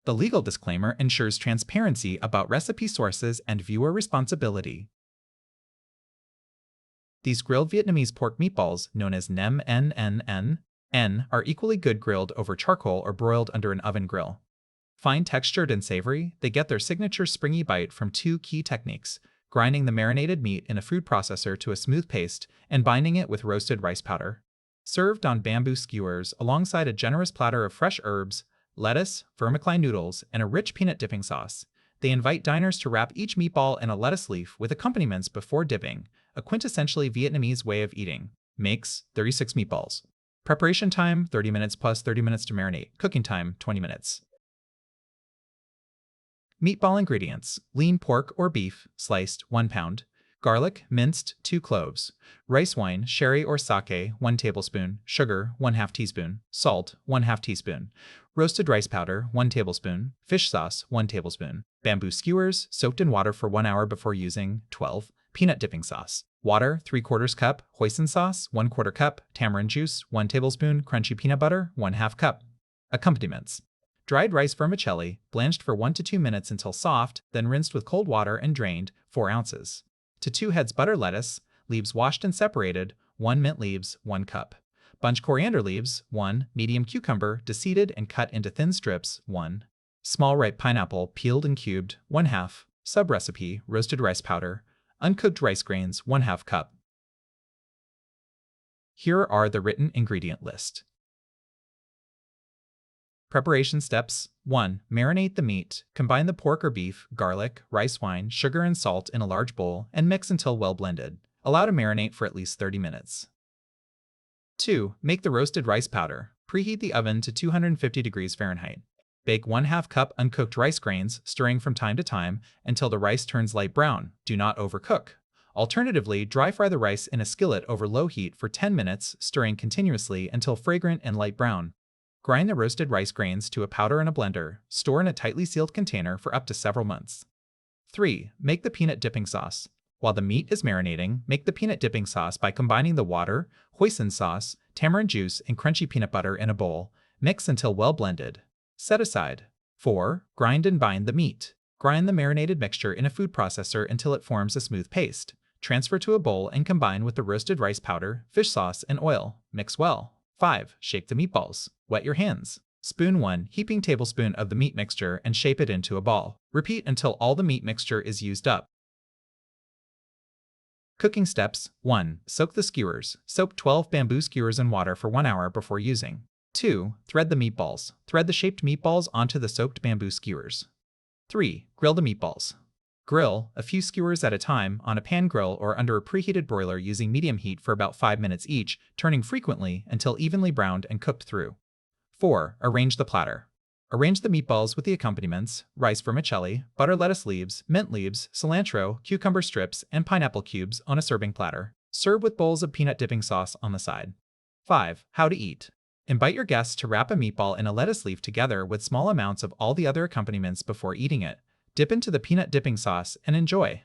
The legal disclaimer ensures transparency about recipe sources and viewer responsibility. These grilled Vietnamese pork meatballs, known as Nem N, are equally good grilled over charcoal or broiled under an oven grill. Fine textured and savory, they get their signature springy bite from two key techniques: grinding the marinated meat in a food processor to a smooth paste and binding it with roasted rice powder. Served on bamboo skewers alongside a generous platter of fresh herbs, lettuce, vermiceli noodles, and a rich peanut dipping sauce, they invite diners to wrap each meatball in a lettuce leaf with accompaniments before dipping, a quintessentially Vietnamese way of eating. Makes 36 meatballs. Preparation time 30 minutes plus 30 minutes to marinate. Cooking time 20 minutes. Meatball ingredients: lean pork or beef, sliced 1 pound, garlic, minced 2 cloves, rice wine, sherry or sake 1 tablespoon, sugar 1/2 teaspoon, salt 1/2 teaspoon, roasted rice powder 1 tablespoon, fish sauce 1 tablespoon, bamboo skewers soaked in water for 1 hour before using 12, peanut dipping sauce, water 3/4 cup, hoisin sauce 1/4 cup, tamarind juice 1 tablespoon, crunchy peanut butter 1/2 cup. Accompaniments: dried rice vermiceli, blanched for 1 to 2 minutes until soft, then rinsed with cold water and drained, 4 ounces. To 2 heads butter lettuce, leaves washed and separated, 1 mint leaves, 1 cup. Bunch coriander leaves, 1 medium cucumber, deseeded and cut into thin strips, 1 small ripe pineapple, peeled and cubed, 1/2. Sub-recipe: roasted rice powder, uncooked rice grains, 1/2 cup. Here are the written ingredient list. Preparation steps: 1. Marinate the meat. Combine the pork or beef, garlic, rice wine, sugar and salt in a large bowl and mix until well blended. Allow to marinate for at least 30 minutes. 2. Make the roasted rice powder. Preheat the oven to 250 degrees Fahrenheit. Bake 1/2 cup uncooked rice grains, stirring from time to time until the rice turns light brown. Do not overcook. Alternatively, dry fry the rice in a skillet over low heat for 10 minutes, stirring continuously until fragrant and light brown. Grind the roasted rice grains to a powder in a blender. Store in a tightly sealed container for up to several months. 3. Make the peanut dipping sauce. While the meat is marinating, make the peanut dipping sauce by combining the water, hoisin sauce, tamarind juice, and crunchy peanut butter in a bowl. Mix until well blended. Set aside. 4. Grind and bind the meat. Grind the marinated mixture in a food processor until it forms a smooth paste. Transfer to a bowl and combine with the roasted rice powder, fish sauce, and oil. Mix well. 5. Shake the meatballs. Wet your hands. Spoon 1 heaping tablespoon of the meat mixture and shape it into a ball. Repeat until all the meat mixture is used up. Cooking steps: 1. Soak the skewers. Soak 12 bamboo skewers in water for 1 hour before using. 2. Thread the meatballs. Thread the shaped meatballs onto the soaked bamboo skewers. 3. Grill the meatballs. Grill, a few skewers at a time, on a pan grill or under a preheated broiler using medium heat for about 5 minutes each, turning frequently until evenly browned and cooked through. 4. Arrange the platter. Arrange the meatballs with the accompaniments: rice vermicelli, butter lettuce leaves, mint leaves, cilantro, cucumber strips, and pineapple cubes on a serving platter. Serve with bowls of peanut dipping sauce on the side. 5. How to eat. Invite your guests to wrap a meatball in a lettuce leaf together with small amounts of all the other accompaniments before eating it. Dip into the peanut dipping sauce and enjoy.